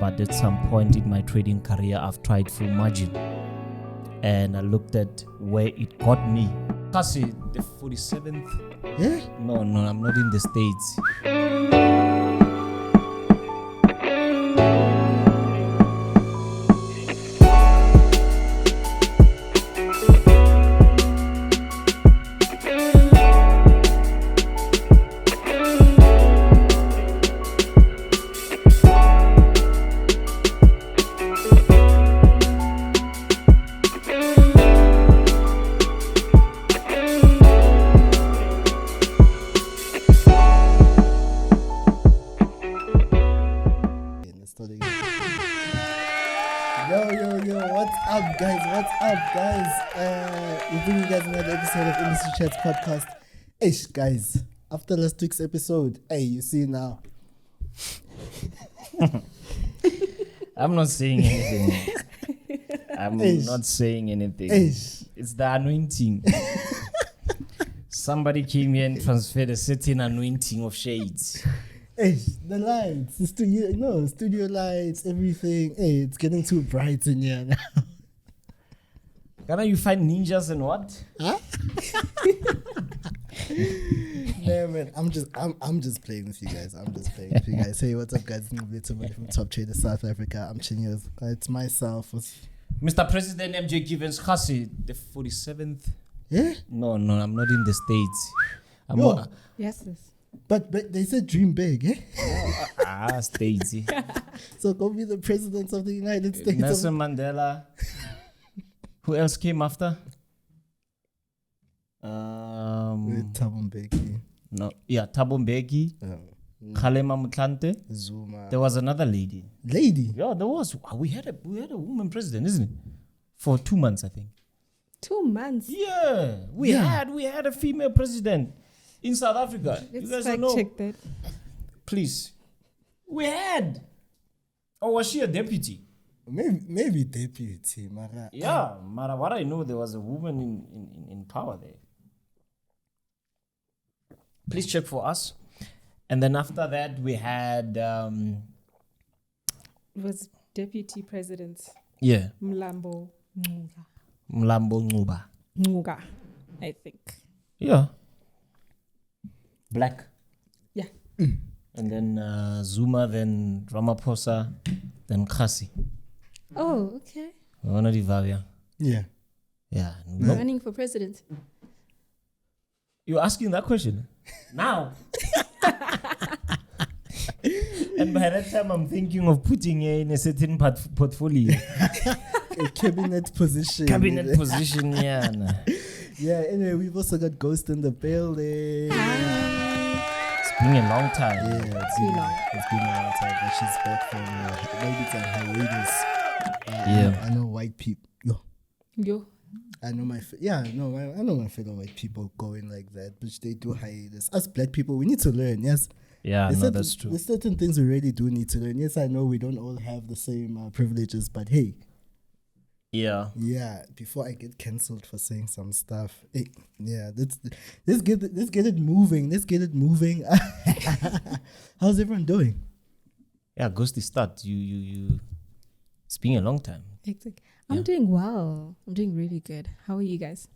but at some point in my trading career, I've tried full margin. And I looked at where it got me. Kgasi, the 47th. Yeah? No, I'm not in the States. We bring you guys another episode of Industry Chats podcast. Ish, guys, after last week's episode, you see now. I'm not saying anything. Not saying anything. It's the anointing. Somebody came here and transferred a certain anointing of shades. The lights, the studio lights, everything. It's getting too bright in here now. Can you find ninjas and what? Huh? No, man, I'm just playing with you guys. Hey, what's up, guys? Nqobile Tembane from Top Traders South Africa. I'm Chinyos. It's myself. Mr. President MJ Givens Kgasi, the 47th. Yeah? No, I'm not in the States. Yes. But they said dream big, eh? States. So go be the president of the United States. Nelson Mandela. Who else came after? Thabo Mbeki. No, yeah, Thabo Mbeki. Kgalema Motlanthe. Zuma. There was another lady. Yeah, there was. We had a woman president, isn't it? For 2 months, I think. 2 months. Yeah, we had a female president in South Africa. Let's you guys fact know. check that. Please, we had. Or was she a deputy? Maybe deputy, Mara. Yeah, Mara. What I know, there was a woman in power there. Please check for us. And then after that, we had. It was deputy president. Yeah. Mlambo Nquba, I think. Yeah. Black. Yeah. And then Zuma, then Ramaphosa, then Kgasi. Oh, okay. Yeah. Yeah. No. Running for president. You're asking that question now. And by that time, I'm thinking of putting her in a certain portfolio. A cabinet position. Yeah. Yeah, anyway, we've also got Ghost in the building. It's been a long time. Yeah, it's been a long time. But she's back from maybe it's on hiatus. I know white people. Yo. I know my fellow white people going like that, but they do hiatus. Us black people, we need to learn. Yes. Yeah, that's true. There's certain things we really do need to learn. Yes, I know we don't all have the same privileges, but hey. Yeah. Yeah. Before I get cancelled for saying some stuff, let's get it moving. How's everyone doing? Yeah, Ghosty, start. You. It's been a long time. Exactly. I'm doing well. I'm doing really good. How are you guys?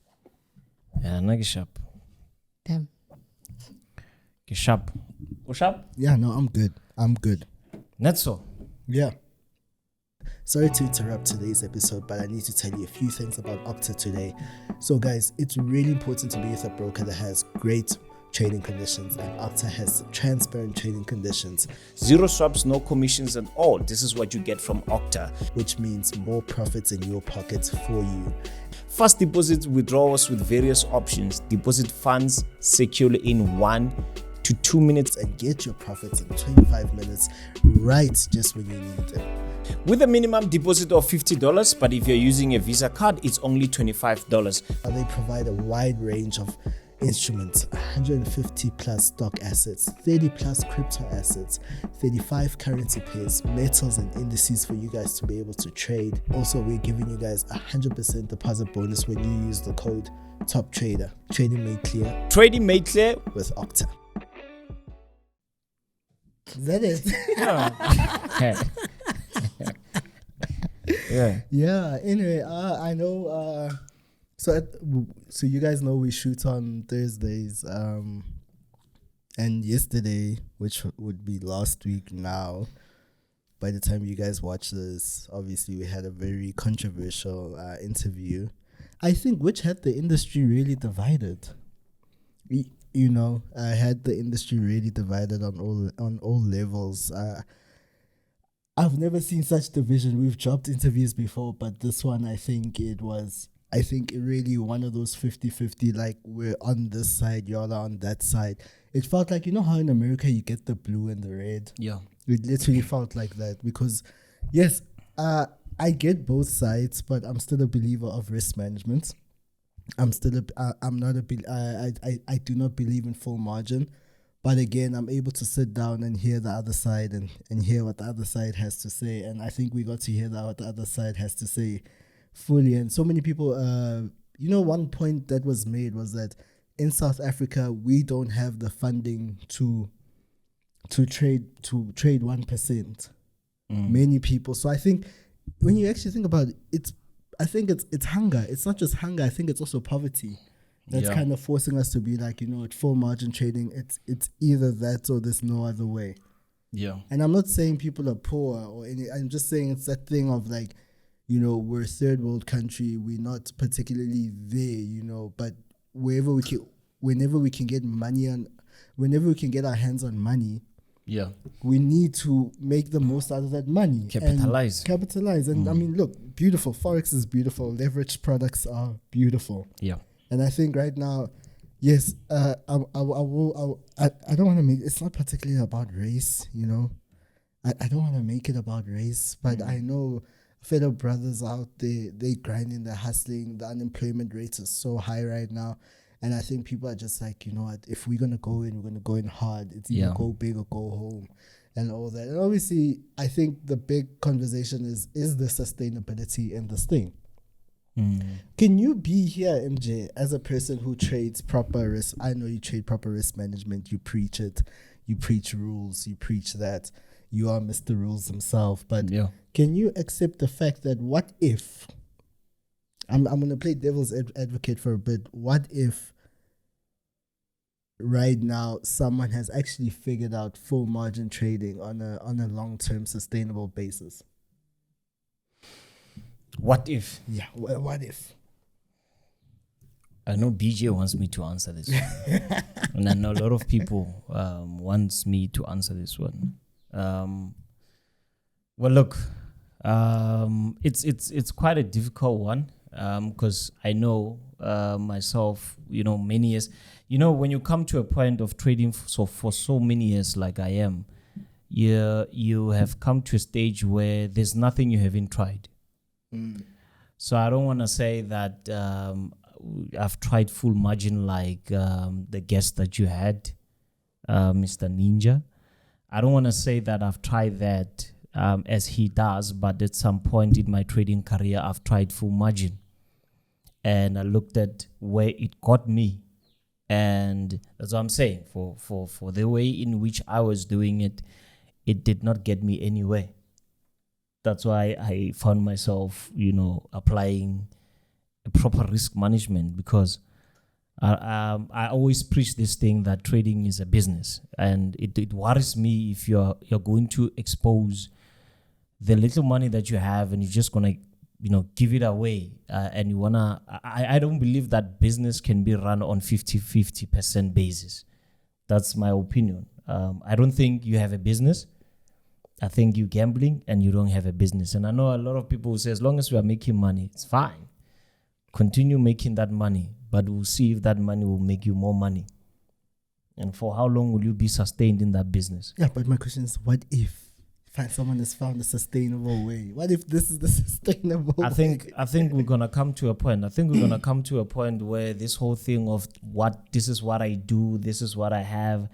Yeah, not sharp. Damn. Sharp. Sharp? Yeah, no, I'm good. Not so. Yeah. Sorry to interrupt today's episode, but I need to tell you a few things about Octa today. So guys, it's really important to be with a broker that has great trading conditions, and Octa has transparent trading conditions. Zero swaps, no commissions at all. This is what you get from Octa, which means more profits in your pockets for you. Fast deposit withdrawals with various options. Deposit funds securely in 1 to 2 minutes and get your profits in 25 minutes, right just when you need them. With a minimum deposit of $50, but if you're using a Visa card, it's only $25. They provide a wide range of instruments, 150 plus stock assets, 30 plus crypto assets, 35 currency pairs, metals and indices for you guys to be able to trade. Also, we're giving you guys 100% deposit bonus when you use the code TOPTRADER. Trading made clear. Trading made clear with Octa. Is that it? Okay. Yeah. Anyway, I know. So you guys know we shoot on Thursdays. And yesterday, which would be last week now, by the time you guys watch this, obviously we had a very controversial interview. I think which had the industry really divided. You know, I had the industry really divided on all levels. I've never seen such division. We've dropped interviews before, but this one, I think it really one of those 50-50, like we're on this side, y'all are on that side. It felt like, you know how in America you get the blue and the red? Yeah. It literally felt like that because, yes, I get both sides, but I'm still a believer of risk management. I do not believe in full margin. But again, I'm able to sit down and hear the other side and hear what the other side has to say. And I think we got to hear what the other side has to say fully. And so many people, one point that was made was that in South Africa, we don't have the funding to trade 1%. Many people. So I think when you actually think about it, it's hunger. It's not just hunger. I think it's also poverty. That's kind of forcing us to be like, at full margin trading, it's either that or there's no other way. Yeah. And I'm not saying people are poor or any. I'm just saying it's that thing of like, we're a third world country. We're not particularly there, but whenever we can get money whenever we can get our hands on money, we need to make the most out of that money. Capitalize. And I mean, look, beautiful. Forex is beautiful. Leveraged products are beautiful. Yeah. And I think right now, yes, I don't want to make it's not particularly about race, I don't want to make it about race, but I know fellow brothers out there, they grinding, they're hustling. The unemployment rate is so high right now. And I think people are just like, you know what, if we're going to go in, we're going to go in hard. It's either go big or go home and all that. And obviously, I think the big conversation is the sustainability in this thing. Can you be here, MJ, as a person who trades proper risk? I know you trade proper risk management. You preach it. You preach rules. You preach that. You are Mr. Rules himself. But can you accept the fact that what if, I'm going to play devil's advocate for a bit. What if right now someone has actually figured out full margin trading on a long-term sustainable basis? What if? Yeah, what if? I know BJ wants me to answer this one. And I know a lot of people wants me to answer this one. Well, look, it's quite a difficult one because I know myself, many years. When you come to a point of trading for so many years like I am, you have come to a stage where there's nothing you haven't tried. So I don't want to say that I've tried full margin like the guest that you had, Mr. Ninja. I don't want to say that I've tried that as he does, but at some point in my trading career, I've tried full margin. And I looked at where it got me. And that's what I'm saying. For the way in which I was doing it, it did not get me anywhere. That's why I found myself, applying a proper risk management because I always preach this thing that trading is a business, and it worries me if you're going to expose the little money that you have and you're just gonna give it away, and you wanna. I don't believe that business can be run on 50% basis. That's my opinion. I don't think you have a business. I think you're gambling and you don't have a business. And I know a lot of people who say, as long as we are making money, it's fine. Continue making that money, but we'll see if that money will make you more money. And for how long will you be sustained in that business? Yeah, but my question is, what if someone has found a sustainable way? What if this is the sustainable way? I think we're going to come to a point. I think we're going to come to a point where this whole thing of this is what I do, this is what I have.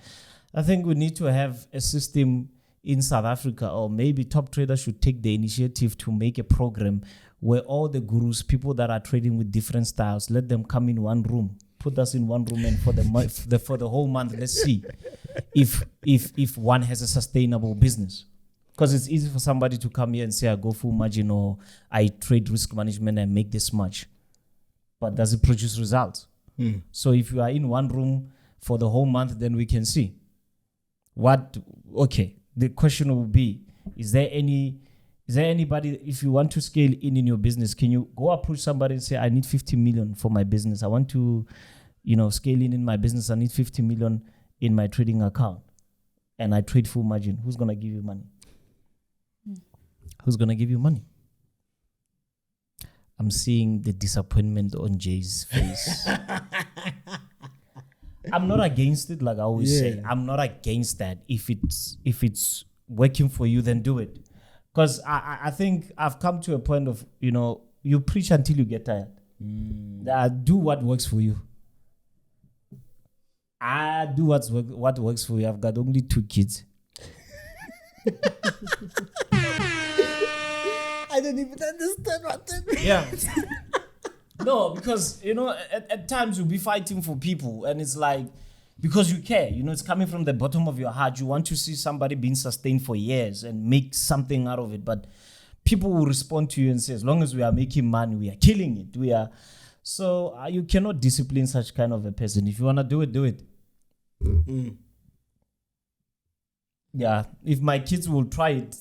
I think we need to have a system in South Africa, or maybe Top Traders should take the initiative to make a program where all the gurus, people that are trading with different styles, let them come in one room, put us in one room, and for the whole month, let's see if one has a sustainable business. Because it's easy for somebody to come here and say, I go full margin or I trade risk management and make this much. But does it produce results? So if you are in one room for the whole month, then we can see. The question will be, is there anybody, if you want to scale in your business, can you go approach somebody and say, I need 50 million for my business. I want to, scale in my business. I need 50 million in my trading account. And I trade full margin. Who's going to give you money? Who's going to give you money? I'm seeing the disappointment on Jay's face. I'm not against it, like I always say. I'm not against that. If it's working for you, then do it. Because I think I've come to a point of, you preach until you get tired. Do what works for you. I do what works for you. I've got only 2 kids. I don't even understand what that means. Yeah. No, because, at times you'll be fighting for people and it's like, because you care, it's coming from the bottom of your heart. You want to see somebody being sustained for years and make something out of it. But people will respond to you and say, as long as we are making money, we are killing it. So you cannot discipline such kind of a person. If you want to do it, do it. Yeah. If my kids will try it,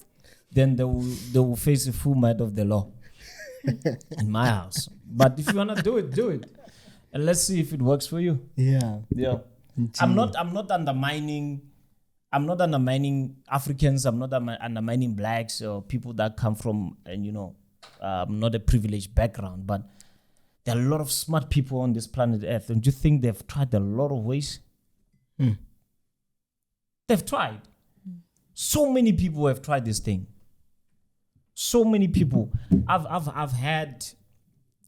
then they will face the full might of the law in my house. But if you want to do it, do it. And let's see if it works for you. Yeah. I'm not undermining Africans. I'm not undermining blacks or people that come from not a privileged background. But there are a lot of smart people on this planet Earth. Don't you think they've tried a lot of ways? They've tried. So many people have tried this thing. So many people. I've had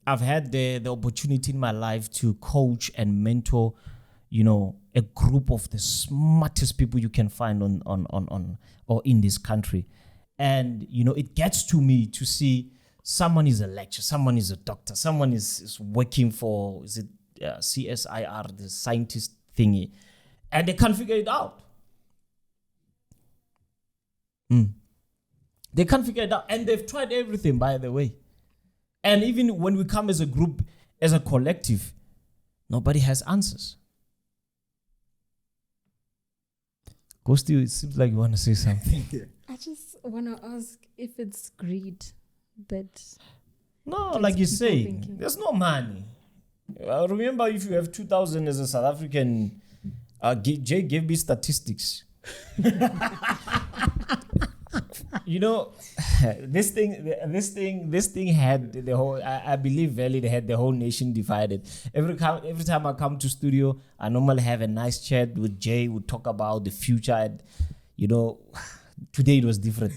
the opportunity in my life to coach and mentor, a group of the smartest people you can find on or in this country. And, it gets to me to see someone is a lecturer, someone is a doctor, someone is working for, CSIR, the scientist thingy, and they can't figure it out. They can't figure it out. And they've tried everything, by the way. And even when we come as a group, as a collective, nobody has answers. Ghosty, it seems like you want to say something. I just want to ask if it's greed, but no, like you say, there's no money. Remember, if you have 2,000 as a South African, Jay gave me statistics. This thing had the whole. I believe Valley, they had the whole nation divided. Every time I come to studio, I normally have a nice chat with Jay. We talk about the future. And, today it was different.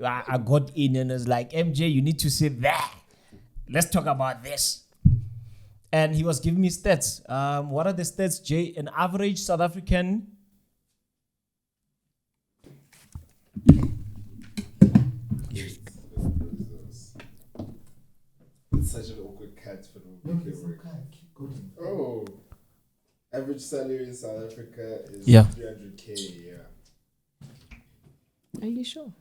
I got in and was like, MJ, you need to sit there. Let's talk about this. And he was giving me stats. What are the stats, Jay? An average South African. It's such an awkward cat, but we'll make it work. Keep going. Oh, average salary in South Africa is 300K. Yeah. Are you sure?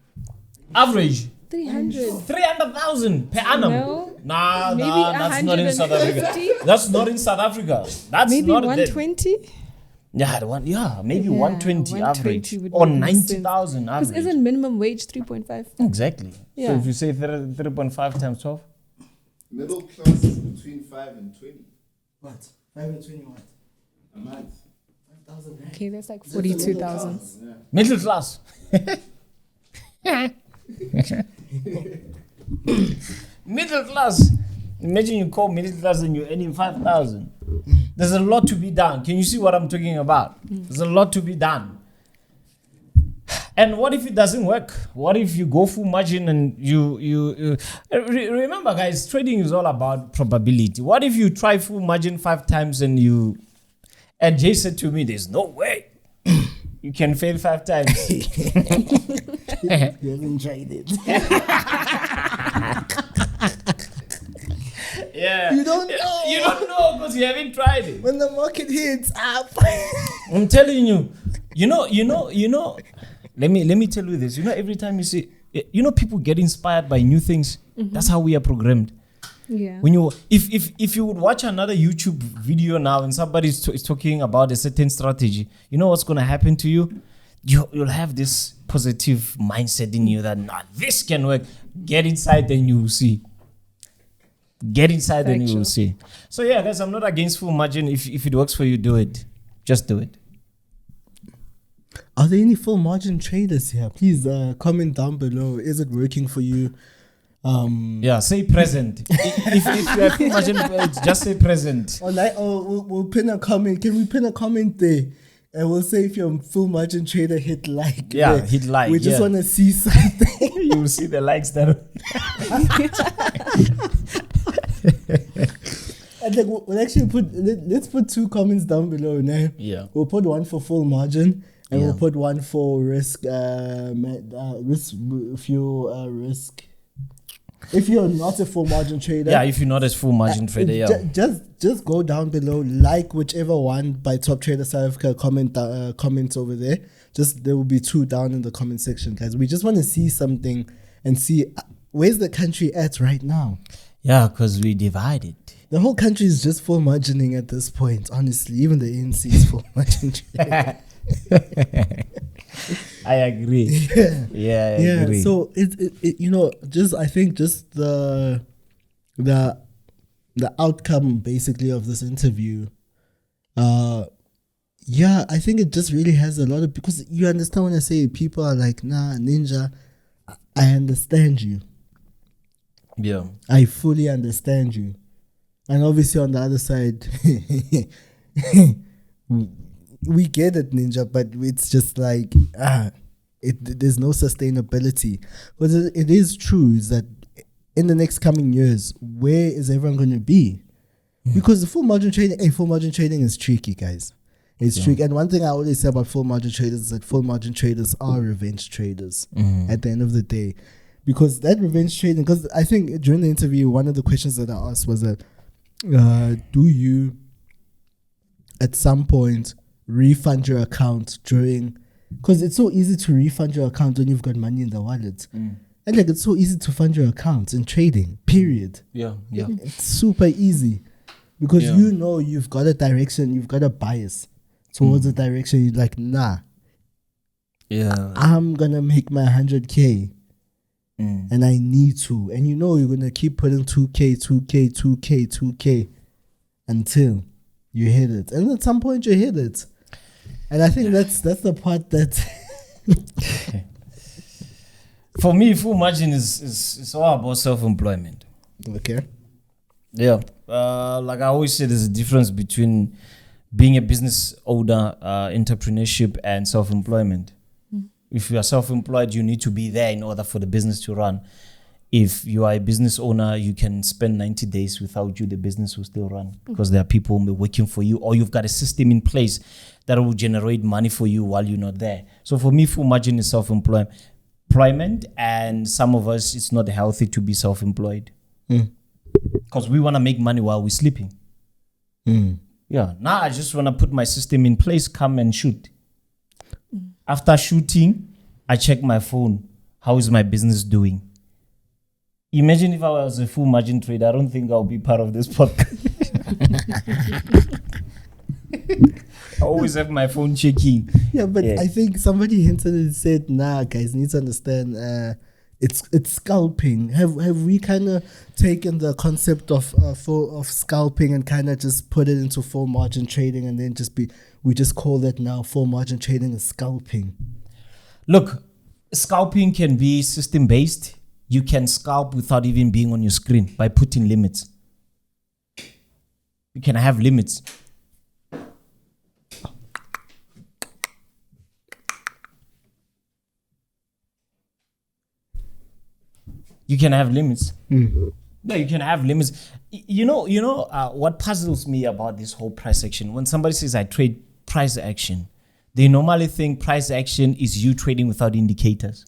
Average 300,000 per annum. No. Nah, Maybe that's not in South Africa. 150? That's not in South Africa. That's Maybe not 120. Maybe 120 average would or make 90,000 Because average. isn't minimum wage 3.5? Exactly. Yeah. So if you say 3.5 times 12, Middle class is between 5 and 20 What? 5 and 20 what? a month. 5,000 rand. Okay, that's like 42,000. Yeah. middle class. Middle class. Imagine you call middle class and you're earning 5,000. There's a lot to be done. Can you see what I'm talking about? There's a lot to be done. And what if it doesn't work? What if you go full margin and you remember, guys, trading is all about probability. What if you try full margin 5 times and Jay said to me, there's no way you can fail 5 times. You haven't tried it. Yeah. You don't know. You don't know because you haven't tried it. When the market hits up. I'm telling you, let me tell you this. Every time you see, people get inspired by new things. That's how we are programmed. Yeah. When if you would watch another YouTube video now and somebody is talking about a certain strategy, you know what's going to happen to you? You'll have this positive mindset in you that this can work. Get inside, then you will see. Get inside, then you will see. So yeah, guys, I'm not against full margin. If it works for you, do it. Just do it. Are there any full margin traders here? Please comment down below. Is it working for you? Say present. if you have full margin, just say present. We'll pin a comment. Can we pin a comment there? And we'll say if you're a full margin trader, hit like. Yeah, there. hit like. We just want to see something. You will see the likes that. And like we'll actually let's put 2 comments down below now. Yeah. We'll put one for full margin and we'll put one for risk. Risk. If you're not a full margin trader. Yeah, if you're not a full margin trader, just go down below, like whichever one by Top Trader South Africa, comment over there. There will be 2 down in the comment section, guys. We just want to see something and see where's the country at right now. Yeah, because we divided. The whole country is just full margining at this point, honestly. Even the ANC is full margin trading. I agree. Yeah, I agree. So I think the outcome basically of this interview, I think it just really has a lot of, because you understand when I say people are like, nah, Ninja, I understand you. Yeah. I fully understand you. And obviously on the other side, we get it, Ninja, but it's just like, there's no sustainability. But it is true is that in the next coming years, where is everyone going to be? Because the full margin trading is tricky, guys. It's tricky. And one thing I always say about full margin traders is that full margin traders are revenge traders at the end of the day. Because that revenge trading, because I think during the interview, one of the questions that I asked was that, do you at some point refund your account because it's so easy to refund your account when you've got money in the wallet. And like it's so easy to fund your account in trading, period. Yeah. It's super easy because you've got a direction, you've got a bias towards a direction. You're like, nah, I'm gonna make my 100K and I need to. And you're gonna keep putting 2K until you hit it. And at some point you hit it. And I think that's the part that for me, full margin is all about self-employment. Okay. Yeah. Like I always say, there's a difference between being a business owner, entrepreneurship, and self-employment. If you are self-employed, you need to be there in order for the business to run. If you are a business owner, you can spend 90 days without you, the business will still run because there are people working for you, or you've got a system in place that will generate money for you while you're not there. So for me, full margin is self-employment, and some of us, it's not healthy to be self-employed because we want to make money while we're sleeping. Yeah. Now I just want to put my system in place, come and shoot. After shooting, I check my phone. How is my business doing? Imagine if I was a full margin trader, I don't think I'll be part of this podcast. I always have my phone checking. Yeah, but I think somebody hinted and said, nah, guys, need to understand it's scalping. Have we kind of taken the concept of scalping and kind of just put it into full margin trading, and then we just call that now full margin trading is scalping? Look, scalping can be system based. You can scalp without even being on your screen by putting limits. You can have limits. You can have limits. No, you can have limits. You know what puzzles me about this whole price action? When somebody says I trade price action, they normally think price action is you trading without indicators.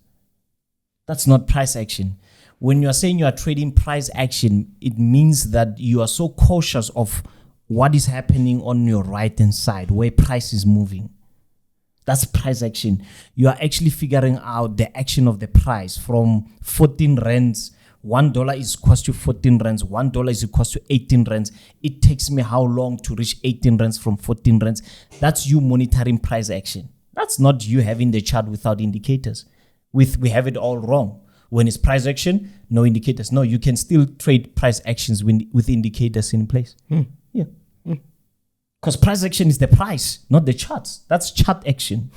That's not price action. When you are saying you are trading price action, it means that you are so cautious of what is happening on your right hand side, where price is moving. That's price action. You are actually figuring out the action of the price from 14 rands. $1 is equals to 14 rands. $1 is equals to 18 rands. It takes me how long to reach 18 rands from 14 rands? That's you monitoring price action. That's not you having the chart without indicators. We have it all wrong. When it's price action, no indicators. No, you can still trade price actions with indicators in place. Yeah. Because price action is the price, not the charts. That's chart action.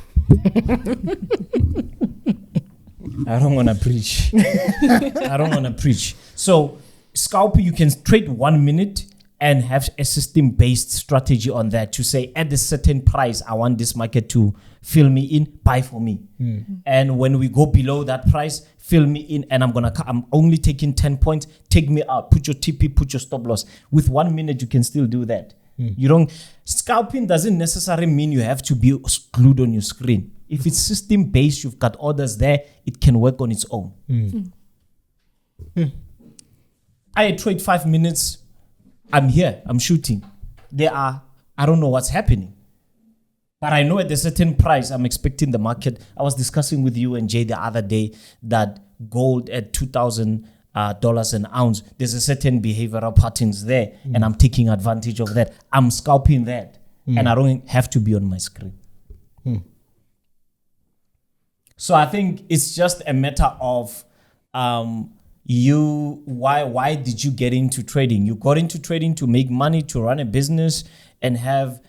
I don't want to preach. I don't want to preach. So, scalping, you can trade 1 minute and have a system-based strategy on that to say, at a certain price, I want this market to fill me in, buy for me. And when we go below that price, fill me in, and I'm only taking 10 points, take me out, put your TP, put your stop loss. With 1 minute, you can still do that. You don't, scalping doesn't necessarily mean you have to be glued on your screen. If it's system-based, you've got orders there, it can work on its own. I trade 5 minutes, I'm here, I'm shooting. I don't know what's happening. But I know at a certain price, I'm expecting the market. I was discussing with you and Jay the other day that gold at $2,000 an ounce, there's a certain behavioral patterns there, and I'm taking advantage of that. I'm scalping that, and I don't have to be on my screen. So I think it's just a matter of why did you get into trading? You got into trading to make money, to run a business, and have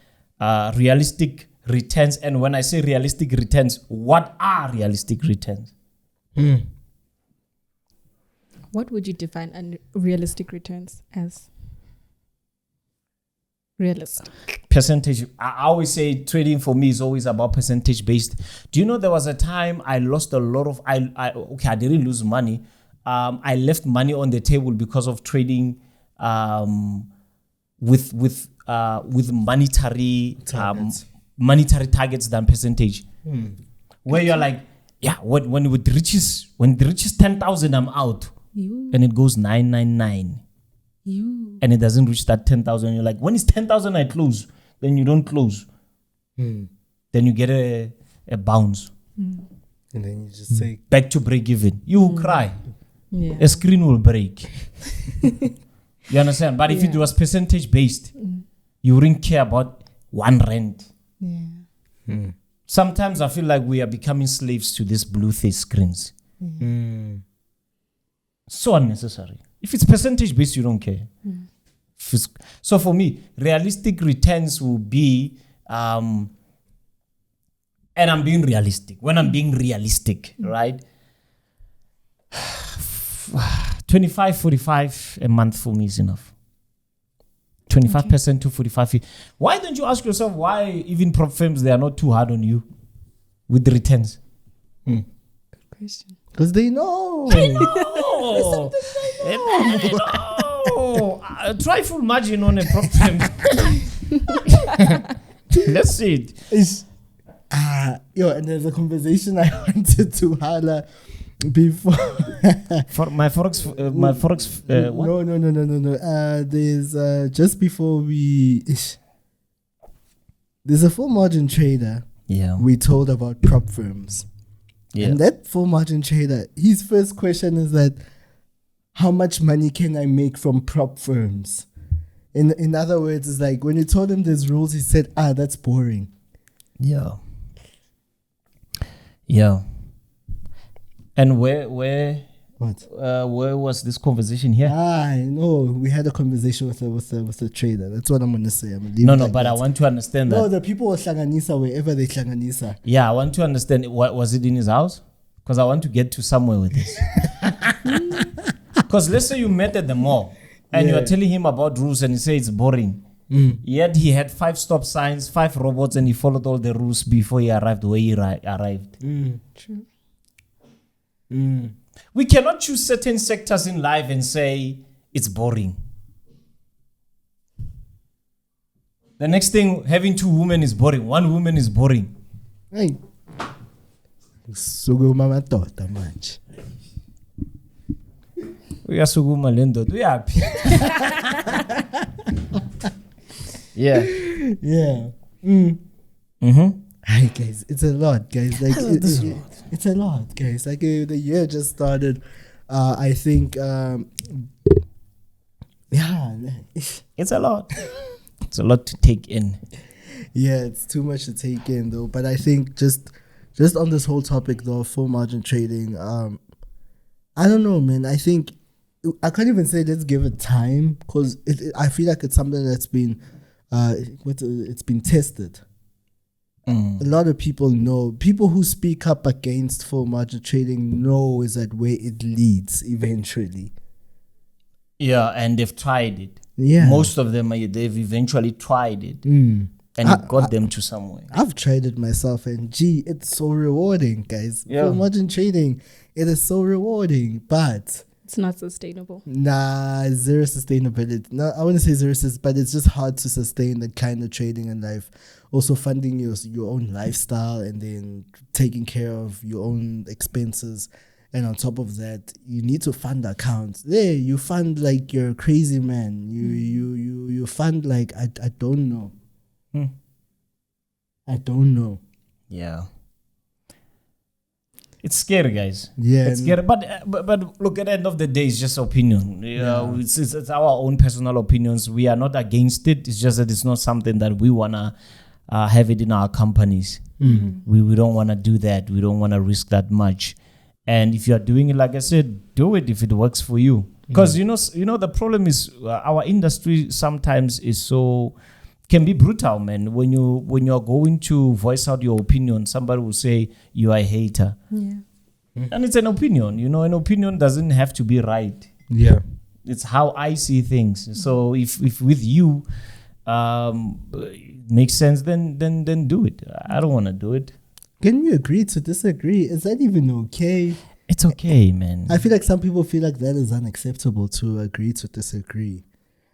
realistic returns. And when I say realistic returns, what are realistic returns? What would you define unrealistic returns as? Realistic. Percentage. I always say trading for me is always about percentage based. Do you know there was a time I lost a lot of, I didn't lose money. I left money on the table because of trading with monetary targets than percentage. Where you're like, yeah, when it reaches 10,000, I'm out. And it goes 999. And it doesn't reach that 10,000. You're like, when it's 10,000, I close. Then you don't close. Then you get a bounce. And then you just say, back to break even. You will cry. Yeah. A screen will break. You understand? But if it was percentage based, you wouldn't care about 1 rand. Yeah. Sometimes I feel like we are becoming slaves to these blue face screens. So unnecessary. If it's percentage based, you don't care. So for me, realistic returns will be, and I'm being realistic. When I'm being realistic, right? 25, 45 a month for me is enough. 25% to 45. Why don't you ask yourself why even prop firms, they are not too hard on you with the returns? Good question. because they know. They know. They know. Try full margin on a prop firm. Let's see it. It's, and there's a conversation I wanted to holler before. For my Forex, what? No. There's just before we. There's a full margin trader. Yeah. We told about prop firms. Yeah. And that full margin trader, his first question is that, how much money can I make from prop firms? In other words, it's like when you told him there's rules, he said, that's boring. Yeah. Yeah. And where was this conversation here? I know. We had a conversation with the trader. That's what I'm gonna say. I'm gonna leave No, it like but that. I want to understand that. No, the people will hlanganisa wherever they hlanganisa. Yeah, I want to understand. What was it in his house? Because I want to get to somewhere with this. Because let's say you met at the mall and you are telling him about rules and he says it's boring. Yet he had 5 stop signs, 5 robots, and he followed all the rules before he arrived where he arrived. True. We cannot choose certain sectors in life and say it's boring. The next thing, having 2 women is boring. 1 woman is boring. Hey. Sukuma madoda manje. Uyasukuma lendo uyapi. Yeah. Yeah. Mm-hmm. Hi guys, it's a lot, guys. Like This is a lot. it's a lot, guys. Like the year just started. I think, It's a lot. It's a lot to take in. yeah, it's too much to take in though. But I think just on this whole topic though, full margin trading. I don't know, man. I think I can't even say let's give it time because I feel like it's something that's been, it's been tested. A lot of people know. People who speak up against full margin trading know is that where it leads eventually. Yeah, and they've tried it. Yeah. Most of them, they've eventually tried it. And it got them to somewhere. I've tried it myself, and gee, it's so rewarding, guys. Yeah. Full margin trading, it is so rewarding, but It's not sustainable. nah, zero sustainability. No, I wouldn't say zero, but it's just hard to sustain that kind of trading in life. Also, funding your own lifestyle and then taking care of your own expenses. And on top of that, you need to fund accounts. There, you fund like you're a crazy man. You fund like I don't know. I don't know. Yeah. It's scary, guys. Yeah, It's scary. But look, at the end of the day, it's just opinion. It's our own personal opinions. We are not against it. It's just that it's not something that we want to have it in our companies. We don't want to do that. We don't want to risk that much. And if you are doing it, like I said, do it if it works for you. Because you know the problem is our industry sometimes can be brutal, man. When you're going to voice out your opinion, somebody will say you are a hater. Yeah. And it's an opinion. An opinion doesn't have to be right. Yeah. It's how I see things. So if with you it makes sense, then do it. I don't want to do it. Can we agree to disagree? Is that even okay? It's okay, man. I feel like some people feel like that is unacceptable, to agree to disagree.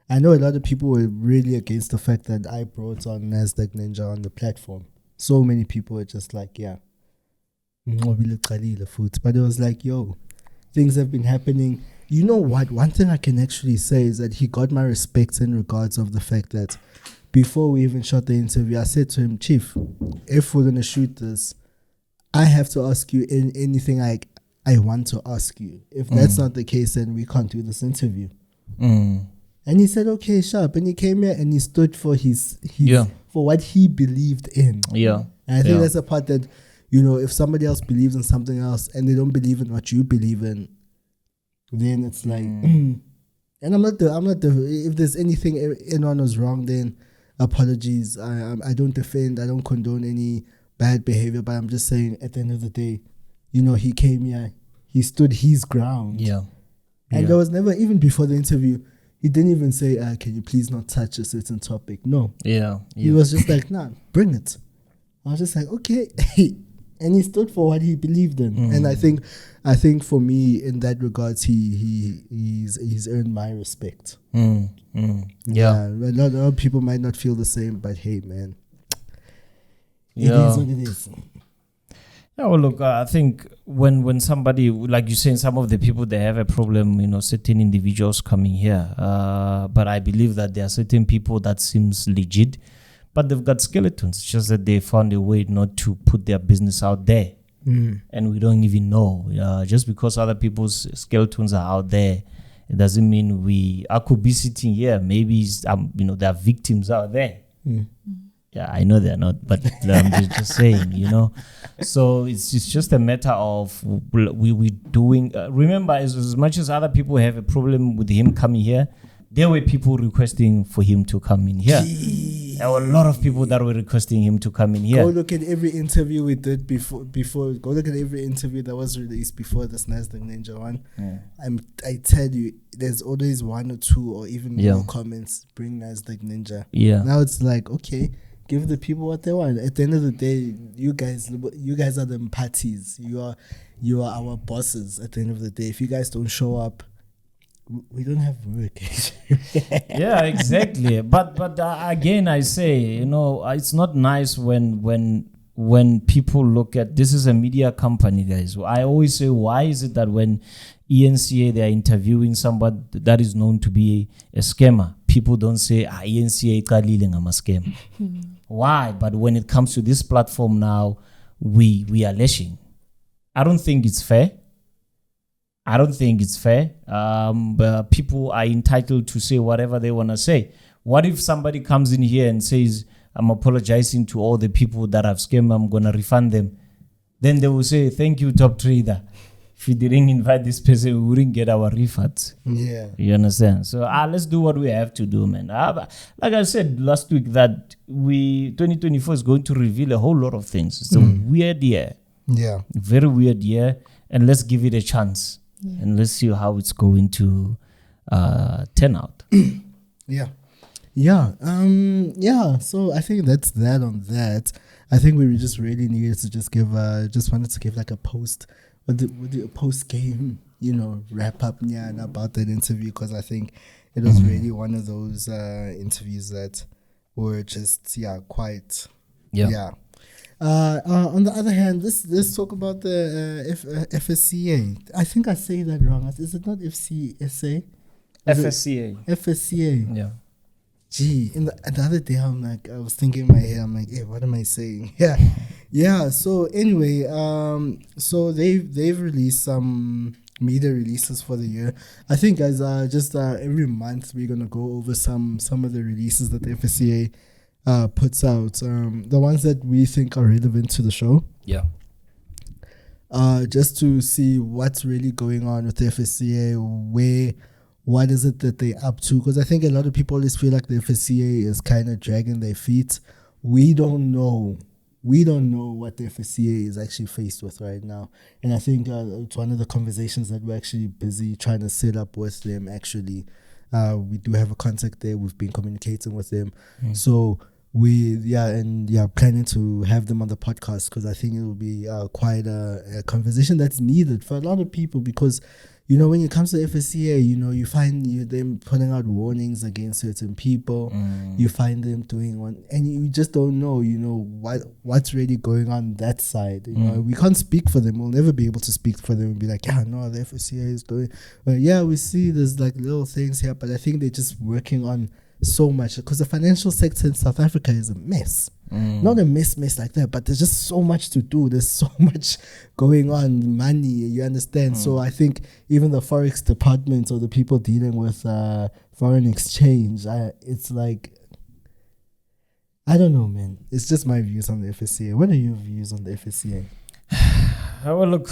I know a lot of people were really against the fact that I brought on Nasdaq Ninja on the platform. So many people were just like, yeah. Nqobile Tembane. But it was like, yo, things have been happening. You know what? One thing I can actually say is that he got my respect in regards of the fact that before we even shot the interview, I said to him, Chief, if we're going to shoot this, I have to ask you anything I want to ask you. If that's not the case, then we can't do this interview. And he said, okay, sharp. And he came here and he stood for for what he believed in. Yeah. And I think that's the part that, if somebody else believes in something else and they don't believe in what you believe in, then it's like, and I'm not the, if there's anything anyone was wrong, then apologies. I don't defend, I don't condone any bad behavior, but I'm just saying at the end of the day, he came here, he stood his ground. Yeah. And there was never, even before the interview, he didn't even say, can you please not touch a certain topic? No. Yeah. He was just like, nah, bring it. I was just like, okay. And he stood for what he believed in. And I think for me, in that regards, he's earned my respect. Yeah. A lot of people might not feel the same, but hey, man. It is what it is. Yeah, well, look, I think when somebody, like you're saying, some of the people, they have a problem, certain individuals coming here. But I believe that there are certain people that seems legit, but they've got skeletons. It's just that they found a way not to put their business out there. And we don't even know. Just because other people's skeletons are out there, it doesn't mean I could be sitting here. Maybe, there are victims out there. Yeah, I know they're not, but I'm just saying, So it's just a matter of we doing. Remember, as much as other people have a problem with him coming here, there were people requesting for him to come in here. Jeez. There were a lot of people that were requesting him to come in here. Go look at every interview we did before. Go look at every interview that was released before this Nasdaq Ninja one. I tell you, there's always one or two or even more comments. Bring Nasdaq Ninja. Yeah. Now it's like, okay, give the people what they want. At the end of the day, you guys are the parties. You are our bosses. At the end of the day, if you guys don't show up, we don't have work. Yeah, exactly. But again, I say, it's not nice when people look at, this is a media company, guys. I always say, why is it that when ENCA, they are interviewing somebody that is known to be a scammer, people don't say NCA iqalile ngama scam. Why? But when it comes to this platform now, we are lashing. I don't think it's fair. But people are entitled to say whatever they want to say. What if somebody comes in here and says, I'm apologizing to all the people that have scammed, I'm going to refund them? Then they will say, thank you, top trader. If we didn't invite this person, we wouldn't get our refunds. Yeah. You understand? So let's do what we have to do, man. Like I said last week, that 2024 is going to reveal a whole lot of things. It's a weird year. Yeah. Very weird year. And let's give it a chance. Yeah. And let's see how it's going to turn out. Yeah. So I think that's that on that. I think we just really needed to just wanted to give like a post game, wrap up about that interview, because I think it was really one of those interviews that were just quite. On the other hand, let's talk about the FSCA. I think I say that wrong. Is it not FCSA? FSCA. FSCA. Yeah. Gee, and the other day I was thinking in my head, I'm like, hey, what am I saying? Yeah. So anyway, so they've released some media releases for the year. I think, guys, just every month we're gonna go over some of the releases that the FSCA puts out. The ones that we think are relevant to the show. Yeah. Just to see what's really going on with the FSCA, what is it that they're up to? Because I think a lot of people always feel like the FSCA is kind of dragging their feet. We don't know what the FSCA is actually faced with right now. And I think it's one of the conversations that we're actually busy trying to set up with them, actually. We do have a contact there. We've been communicating with them. So planning to have them on the podcast, because I think it will be quite a conversation that's needed for a lot of people, because when it comes to FSCA, you find them putting out warnings against certain people. You find them doing one, and you just don't know, what's really going on that side. We can't speak for them. We'll never be able to speak for them and be like, the FSCA is doing. We see there's like little things here, but I think they're just working on so much, because the financial sector in South Africa is a mess. Not a mess like that, but there's just so much to do. There's so much going on, money, you understand? So I think even the Forex department, or the people dealing with foreign exchange, it's like, I don't know, man. It's just my views on the FSCA. What are your views on the FSCA? Well, look,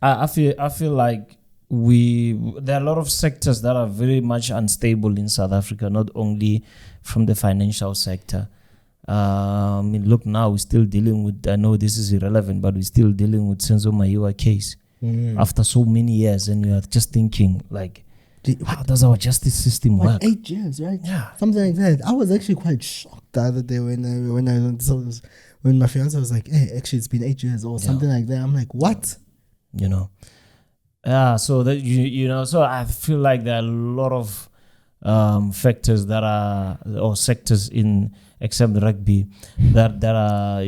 I feel like there are a lot of sectors that are very much unstable in South Africa, not only from the financial sector. Look, now we're still dealing with, I know this is irrelevant, but we're still dealing with Senzo Mayiwa case after so many years, and you are just thinking, like, how does our justice system work? 8 years, right? Yeah. Something like that. I was actually quite shocked the other day when my fiance was like, hey, actually it's been 8 years or something like that. I'm like, what? So that so I feel like there are a lot of factors that are, or sectors in, except rugby, that are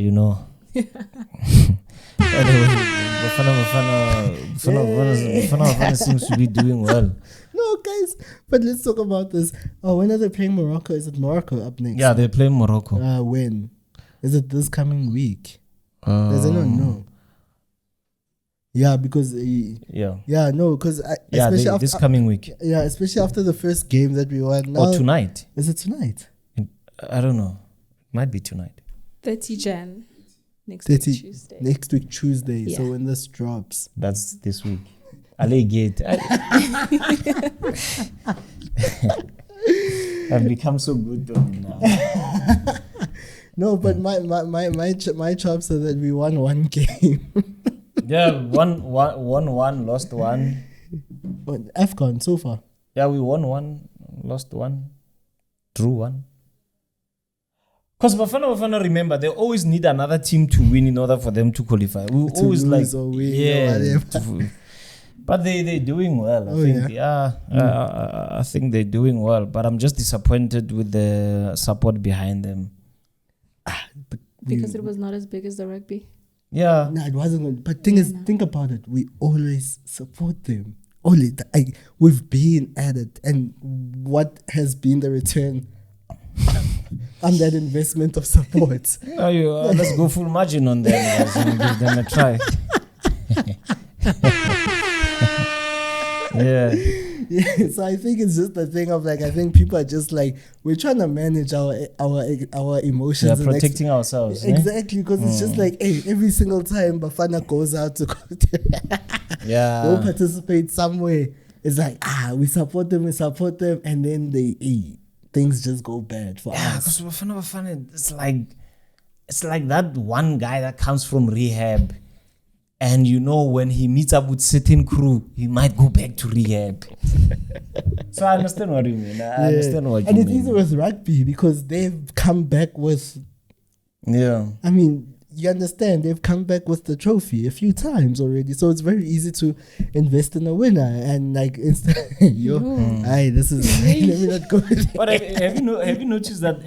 Bafana seems to be doing well. No, guys, but let's talk about this. When are they playing Morocco? Is it Morocco up next? Yeah, they're playing Morocco. When? Is it this coming week? Does anyone know? Yeah, because because especially this coming week. Yeah, especially after the first game that we won. Now, tonight? Is it tonight? I don't know. It might be tonight. 30 Jan. Next week Tuesday. Next week Tuesday. Yeah. So when this drops, that's this week. Allegate. I've become so good on it now. No, but my chops are that we won one game. Yeah, won one, lost one. AFCON so far. Yeah, we won one, lost one, drew one. Because Bafana, remember, they always need another team to win in order for them to qualify. We always like, but they're doing well. I think they're doing well. But I'm just disappointed with the support behind them. Because it was not as big as the rugby. Yeah. No, it wasn't. But thing is, think about it. We always support them. we've been at it, and what has been the return on that investment of support? No, let's go full margin on them, guys, and give them a try. Yeah. Yeah, so I think it's just the thing of like, I think people are just like, we're trying to manage our emotions. Yeah, protecting ourselves. Exactly, because it's just like, hey, every single time Bafana goes out to go participate somewhere, it's like, we support them, and then things just go bad for us. Yeah, because Bafana, it's like that one guy that comes from rehab. And when he meets up with certain crew, he might go back to rehab. So I understand what you mean. I understand what you mean. And it's easy with rugby because they've come back with... Yeah. I mean, you understand, they've come back with the trophy a few times already. So it's very easy to invest in a winner. And like, this is... let me not go there. But have you noticed that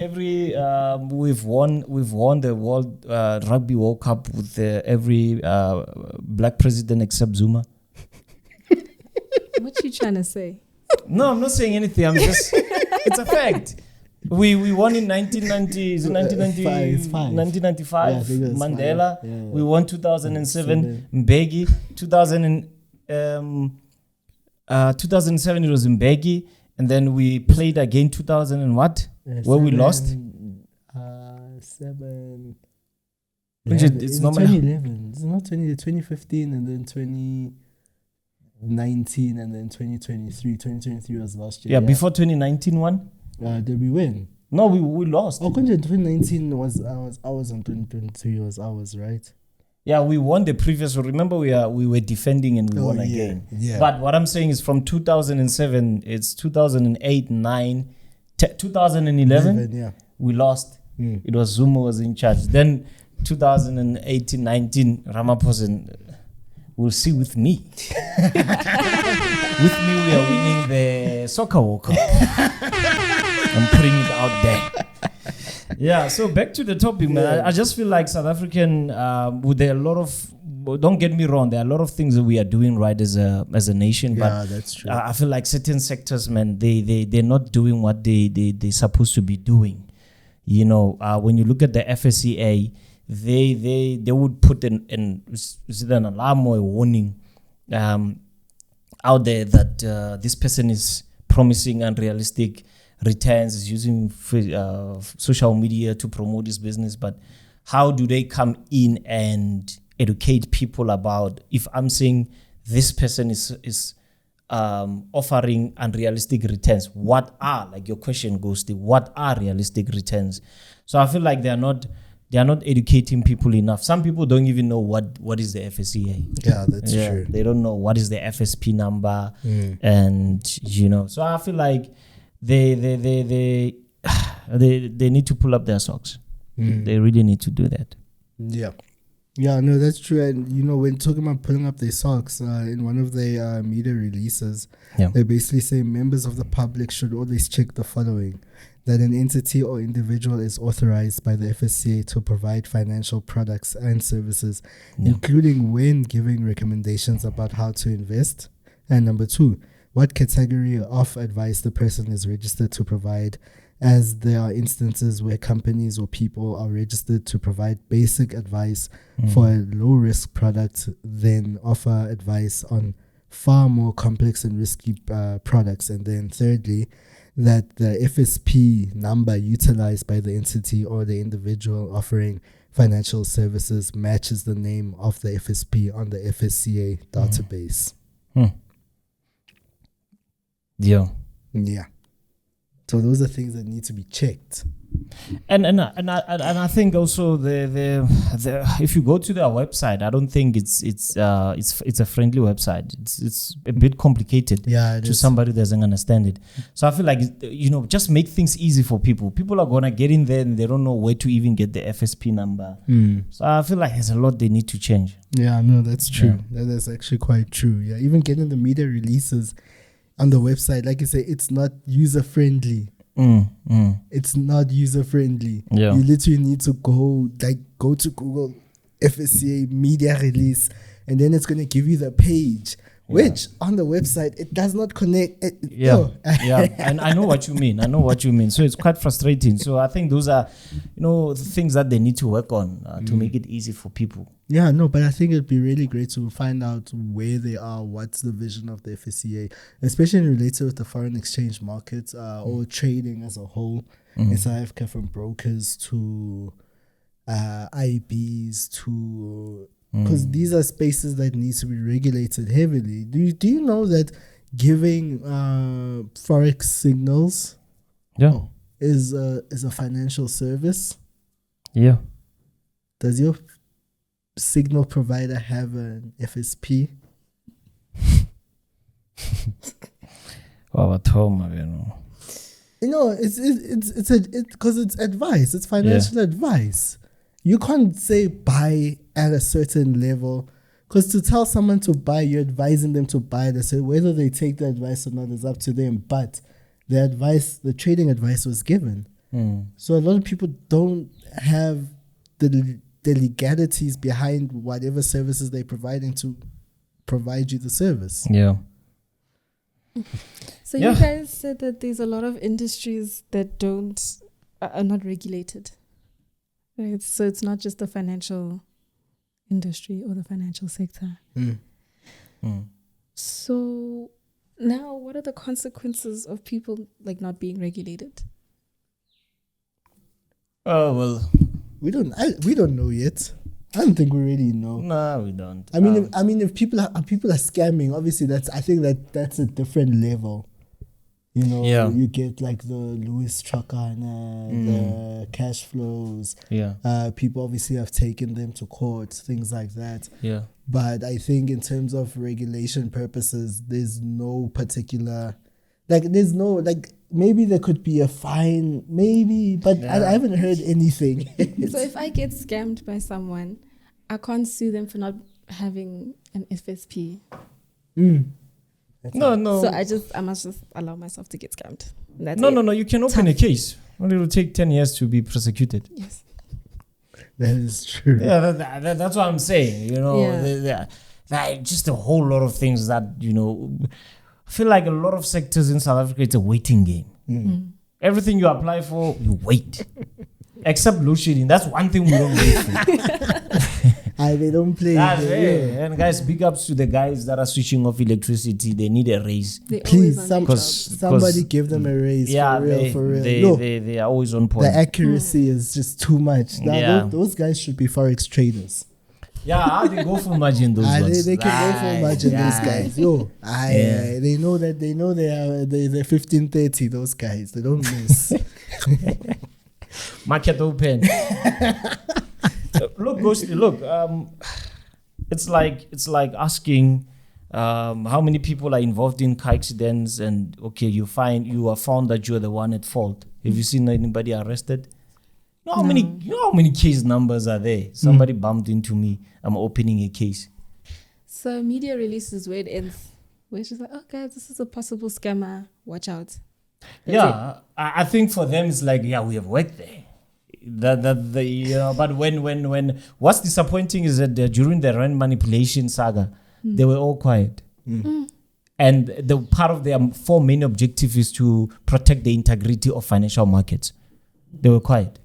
we've won the World Rugby World Cup with every black president except Zuma? What you trying to say? No, I'm not saying anything. I'm just... it's a fact. We won in 1990. Is it 1995? Yeah, Mandela. Yeah. We won 2007. Mbeki. 2007 it was Mbeki, and then we played again 2000 and what? Where we lost. 7. It's not 2011. It's not 2015, and then 2019, and then 2023. 2023 was last year. Yeah, before 2019 one. Did we win? No, we lost. 2019 was ours, and 2023 was ours, right? Yeah, we won the previous one. Remember, we were defending and we won again. Yeah. But what I'm saying is from 2007, it's 2008, 9, 2011. We lost. It was Zuma was in charge. Then 2018, 19, Ramaphosa will see with me. With me, we are winning the soccer World Cup. I'm putting it out there. Yeah, so back to the topic, man. I just feel like South African, with a lot of, don't get me wrong, there are a lot of things that we are doing right as a nation. Yeah, but that's true. I feel like certain sectors, man, they're not doing what they're supposed to be doing. When you look at the FSCA, they would put an alarm or a warning out there that this person is promising unrealistic returns, is using social media to promote his business. But how do they come in and educate people about, if I'm saying this person is offering unrealistic returns, what are, like your question goes to, what are realistic returns? So I feel like they are not educating people enough. Some people don't even know what is the FSCA. Yeah, that's true. They don't know what is the FSP number, and So I feel like they need to pull up their socks. They really need to do that. Yeah, no, that's true. And when talking about pulling up their socks, in one of their media releases, they basically say members of the public should always check the following: that an entity or individual is authorized by the FSCA to provide financial products and services, including when giving recommendations about how to invest. And number 2, what category of advice the person is registered to provide, as there are instances where companies or people are registered to provide basic advice for a low-risk product, then offer advice on far more complex and risky products. And then thirdly, that the FSP number utilized by the entity or the individual offering financial services matches the name of the FSP on the FSCA database. Yeah. So those are things that need to be checked. And I think also the if you go to their website, I don't think it's a friendly website. It's a bit complicated to somebody that doesn't understand it. So I feel like just make things easy for people. People are gonna get in there and they don't know where to even get the FSP number. So I feel like there's a lot they need to change. Yeah, no, that's true. That is actually quite true. Yeah, even getting the media releases on the website, like you say, it's not user friendly. It's not user friendly. You literally need to go to Google FSCA media release, and then it's going to give you the page which on the website it does not connect. Yeah. And I know what you mean. So it's quite frustrating. So I think those are, the things that they need to work on to make it easy for people. Yeah, no, but I think it'd be really great to find out where they are, what's the vision of the FSCA, especially related with the foreign exchange markets or trading as a whole in South Africa, from brokers to IBs to, because these are spaces that need to be regulated heavily. Do you know that giving Forex signals is a financial service? Yeah. Does your signal provider have an FSP? It's because it's advice. It's financial advice. You can't say buy at a certain level, because to tell someone to buy, you're advising them to buy. So whether they take the advice or not is up to them. But the trading advice was given. So a lot of people don't have the legalities behind whatever services they're providing to provide you the service. Yeah. So you guys said that there's a lot of industries that are not regulated. Right? So it's not just the financial industry or the financial sector. So now what are the consequences of people not being regulated? Oh, well, we don't know yet. I don't think we really know. No, we don't. I mean, if people are scamming, obviously that's a different level. You get the Louis Chakana, the cash flows. Yeah. People obviously have taken them to court, things like that. Yeah. But I think in terms of regulation purposes, there's no particular, there's no, maybe there could be a fine, maybe, but I haven't heard anything. So if I get scammed by someone, I can't sue them for not having an FSP. No. So I must just allow myself to get scammed. No. You can open a case. Only it will take 10 years to be prosecuted. Yes. That is true. Yeah, that's what I'm saying. Just a whole lot of things that, I feel like a lot of sectors in South Africa, it's a waiting game. Everything you apply for, you wait. Except load shedding. That's one thing we don't wait for. They don't play. And guys, big ups to the guys that are switching off electricity. They need a raise. Please, somebody give them a raise. Yeah, for real. They are always on point. The accuracy is just too much. Those guys should be Forex traders. Yeah, they go for margin those ones. They can go for margin, those guys. They know that they are they're 1530, those guys. They don't miss. Market open. Look, Ghosty, it's like asking how many people are involved in car accidents, and you are found that you're the one at fault. Have you seen anybody arrested? You know how many case numbers are there? Somebody bumped into me. I'm opening a case. So media releases where it ends, where it's just like, guys, this is a possible scammer. Watch out. I think for them it's like, we have worked there. But when what's disappointing is that during the rand manipulation saga, they were all quiet. And the part of their 4 main objective is to protect the integrity of financial markets. They were quiet.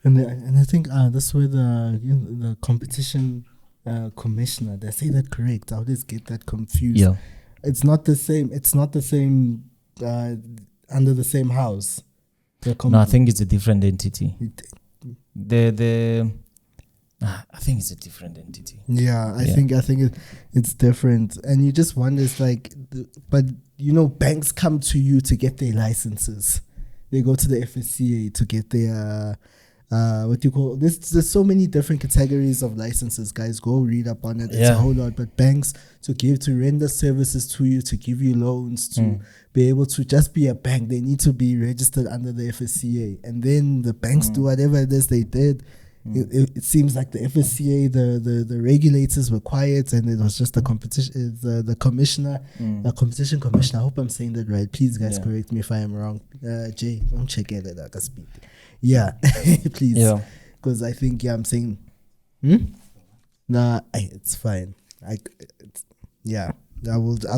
And I think that's where the competition commissioner, they say that correct. I always get that confused. Yeah. It's not the same. It's not the same under the same house. No, I think it's a different entity. I think it's a different entity. Yeah, I think it's different, and you just wonder. It's but banks come to you to get their licenses. They go to the FSCA to get their there's so many different categories of licenses, guys. Go read up on it. It's a whole lot. But banks to render services to you, to give you loans, to be able to just be a bank, they need to be registered under the FSCA. And then the banks do whatever it is they did. It seems like the FSCA, the regulators were quiet, and it was just the competition, the commissioner, the competition commissioner. I hope I'm saying that right. Please, guys, correct me if I am wrong. Jay, I'm checking it. I can speak. Yeah, please. Because I think I'm saying, nah, it's fine. I'll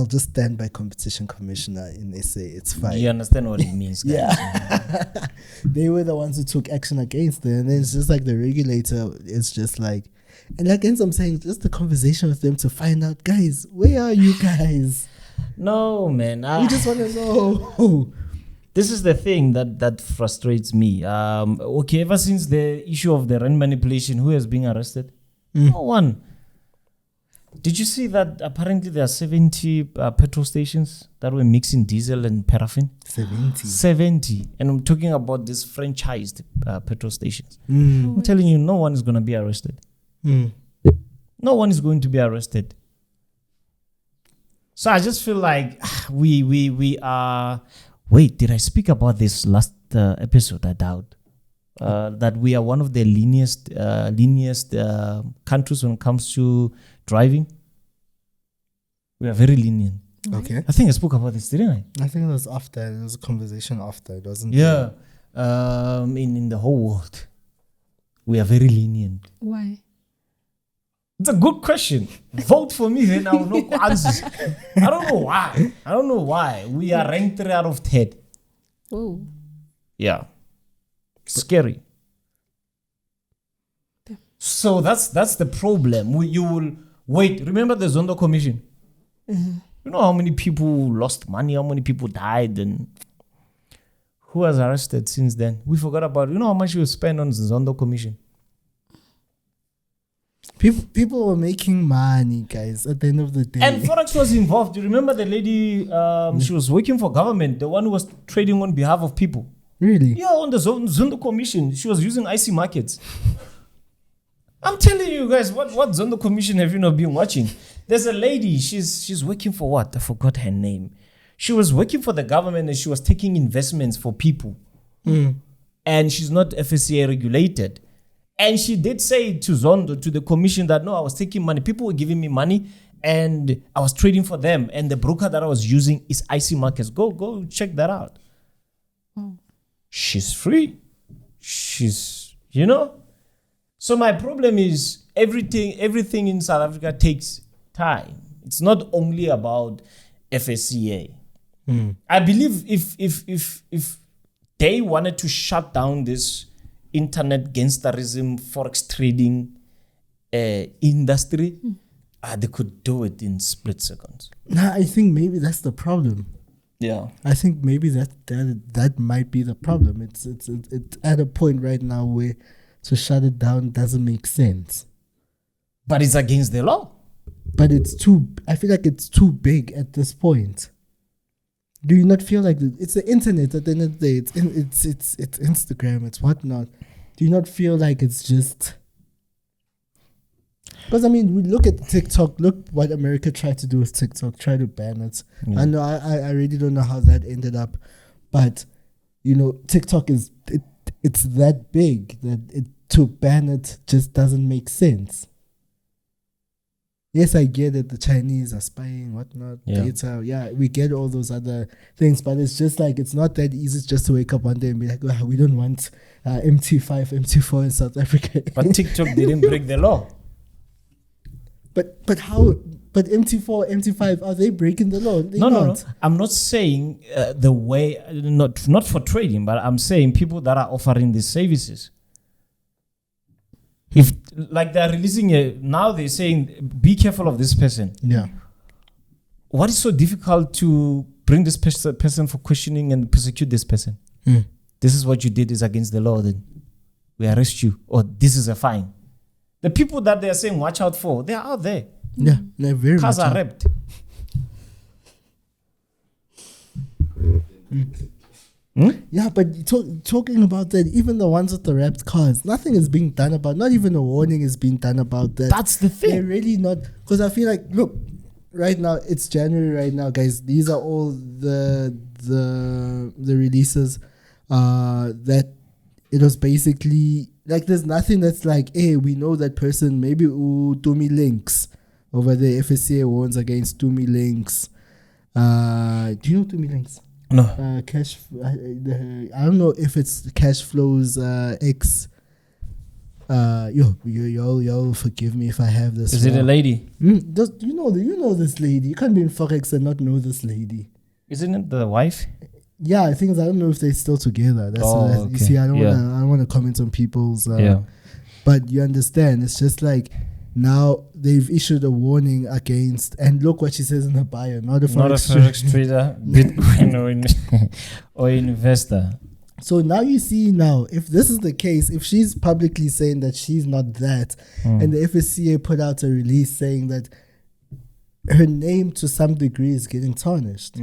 just stand by competition commissioner in SA. It's fine. You understand what it means, guys? Yeah. They were the ones who took action against it. And then it's just like the regulator, it's just like, and like I'm saying, just the conversation with them to find out, guys, where are you guys? No, man. We just want to know. This is the thing that frustrates me. Okay, ever since the issue of the rand manipulation, who has been arrested? No one. Did you see that apparently there are 70 petrol stations that were mixing diesel and paraffin? 70. And I'm talking about these franchised petrol stations. I'm telling you, no one is going to be arrested. No one is going to be arrested. So I just feel like we are... Wait, did I speak about this last episode? I doubt. That we are one of the lenient countries when it comes to driving. We are very lenient. Okay. I think I spoke about this, didn't I? I think it was after. There was a conversation after. It wasn't. Yeah. In the whole world, we are very lenient. Why? It's a good question. Vote for me, then I will know answers. I don't know why. We are ranked 3 out of 10. Whoa. Yeah. Scary. Yeah. So that's the problem. You will wait. Remember the Zondo Commission? You know how many people lost money, how many people died, and who was arrested since then? We forgot about. You know how much we spent on the Zondo Commission? People were making money, guys, at the end of the day. And Forex was involved. You remember the lady? She was working for government, the one who was trading on behalf of people. Really? Yeah, on the Zondo Commission. She was using IC markets. I'm telling you guys, what Zondo Commission have you not been watching? There's a lady, she's working for what? I forgot her name. She was working for the government and she was taking investments for people. And she's not FSCA regulated. And she did say to Zondo, to the commission, that no, I was taking money. People were giving me money and I was trading for them. And the broker that I was using is IC Markets. Go check that out. She's free. She's, So my problem is everything in South Africa takes time. It's not only about FSCA. I believe if they wanted to shut down this internet gangsterism, Forex trading industry, they could do it in split seconds. Nah, I think maybe that's the problem. Yeah. I think maybe that might be the problem. It's at a point right now where to shut it down doesn't make sense. But it's against the law. But I feel like it's too big at this point. Do you not feel like it's the internet at the end of the day? It's Instagram, it's whatnot. Do you not feel like it's just... Because, I mean, we look at TikTok. Look what America tried to do with TikTok. Try to ban it. Yeah. I know, I really don't know how that ended up. But, TikTok is... It's that big that to ban it just doesn't make sense. Yes, I get it. The Chinese are spying, whatnot, data. Yeah, we get all those other things, but it's just like it's not that easy just to wake up one day and be like, oh, we don't want MT5, MT4 in South Africa. But TikTok didn't break the law. But how? But MT4, MT5, are they breaking the law? No. I'm not saying the way, not for trading, but I'm saying people that are offering these services. If like they're releasing now they're saying be careful of this person. Yeah. What is so difficult to bring this person for questioning and prosecute this person? This is what you did is against the law, then we arrest you, or this is a fine. The people that they're saying watch out for, they're out there. Yeah, they're very cars much are wrapped. Yeah, but talking about that, even the ones with the wrapped cars, nothing is being done about. Not even a warning is being done about that. That's the thing. They're really not, because I feel like, look, right now it's January. Right now, guys, these are all the releases. That it was basically like there's nothing that's like, hey, we know that person. Maybe Tumi links over there. FSCA warns against Tumi links. Do you know Tumi links? No. Cash. I don't know if it's cash flows X. Y'all forgive me if I have this. Is it a lady? You know this lady. You can't be in Forex and not know this lady. Isn't it the wife? Yeah, I think I don't know if they're still together. Okay. You see, I don't want to comment on people's. But you understand, it's just like now they've issued a warning against, and look what she says in her bio: not a Forex trader, Bitcoin or investor. So now you see, if this is the case, if she's publicly saying that she's not that, and the FSCA put out a release saying that her name to some degree is getting tarnished.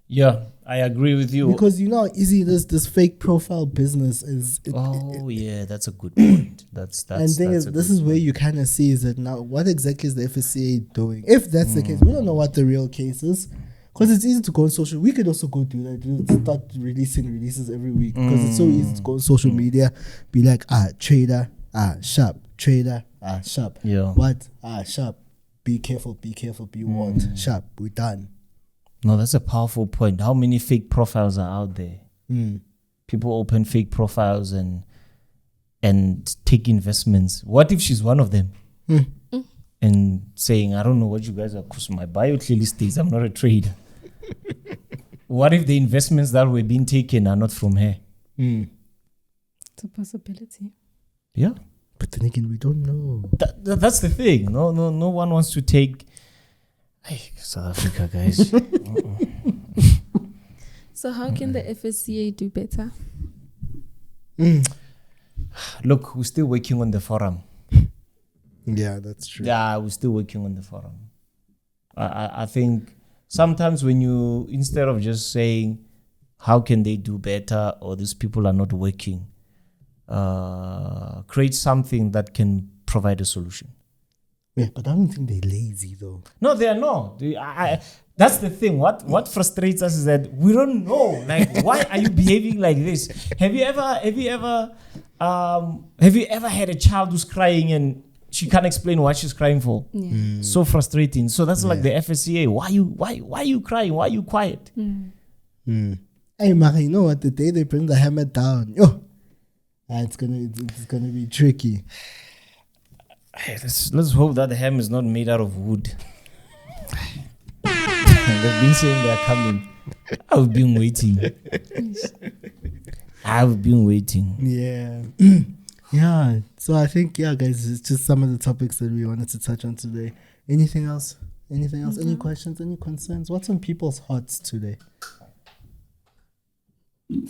Yeah, I agree with you. Because you know how easy this fake profile business is. That's a good point. This is where you kind of see is that now what exactly is the FSCA doing? If that's the case, we don't know what the real case is. Because it's easy to go on social. We could also go do that. Start releasing releases every week. Because it's so easy to go on social media, be like, trader, sharp, trader, sharp. Yeah. What? Sharp. Be careful, be warned. Sharp, we're done. No, that's a powerful point. How many fake profiles are out there? People open fake profiles and take investments. What if she's one of them? And saying, I don't know what you guys are, because my bio clearly states I'm not a trader. What if the investments that were being taken are not from her? It's a possibility. Yeah. But then again, we don't know. That's the thing. No one wants to take South Africa, guys. So how can the FSCA do better? Look, we're still working on the forum. Yeah, that's true. Yeah, we're still working on the forum. I think sometimes when you, instead of just saying, how can they do better, or these people are not working, create something that can provide a solution. Yeah, but I don't think they're lazy though. No, they are not. That's the thing. What frustrates us is that we don't know. Like, why are you behaving like this? Have you ever had a child who's crying and she can't explain what she's crying for? Yeah. So frustrating. So that's like the FSCA. Why are you crying? Why are you quiet? Hey, Mara, you know what? The day they bring the hammer down, it's gonna be tricky. Hey, let's hope that the hammer is not made out of wood. They've been saying they're coming. I've been waiting. Yeah. Yeah. So I think, guys, it's just some of the topics that we wanted to touch on today. Anything else? Any questions? Any concerns? What's on people's hearts today?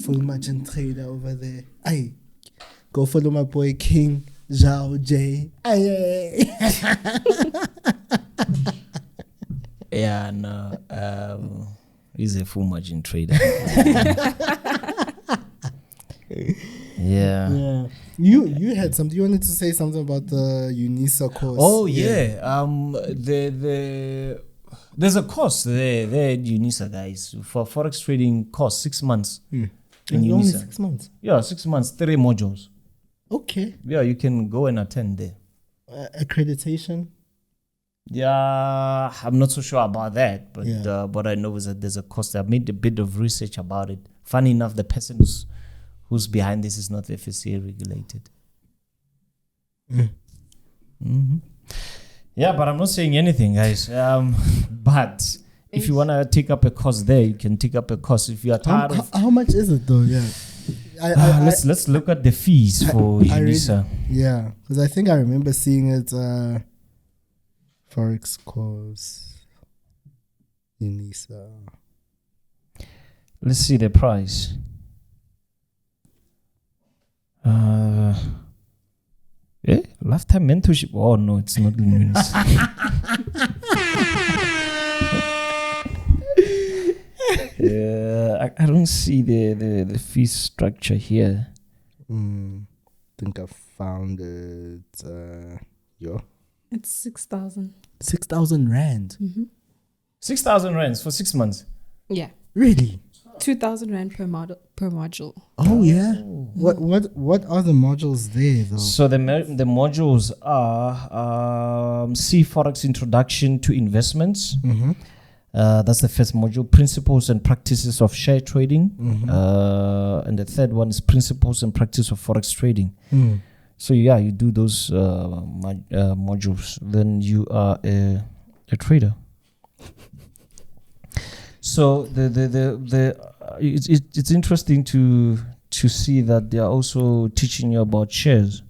Full margin trader over there. Aye. Go follow my boy King Zhao J. Aye. Yeah, no. He's a full margin trader. Yeah. You had something. You wanted to say something about the UNISA course. Oh yeah. There's a course there at UNISA, guys, for Forex trading course, 6 months. In only UNISA. 6 months. Yeah, 6 months, 3 modules. Okay. Yeah, you can go and attend there. Accreditation. Yeah, I'm not so sure about that, but what I know is that there's a course. I made a bit of research about it. Funny enough, the person who's behind this is not FSCA regulated. Yeah, but I'm not saying anything, guys. But if you want to take up a course there, you can take up a course. If you are tired of... How much is it though? Yeah. Let's look at the fees for UNISA. Yeah, because I think I remember seeing it... Forex course, UNISA. Let's see the price. Lifetime mentorship. Oh no, it's not in UNISA. I don't see the fee structure here. Think I found it. It's 6,000. 6,000 rand. 6,000 rands for 6 months. Yeah. Really? 2,000 rand per module. Oh yeah. What are the modules there though? So the modules are C Forex Introduction to Investments, That's the first module, principles and practices of share trading. And the third one is principles and practice of Forex trading. So yeah, you do those modules, then you are a trader. So it's interesting to see that they are also teaching you about shares.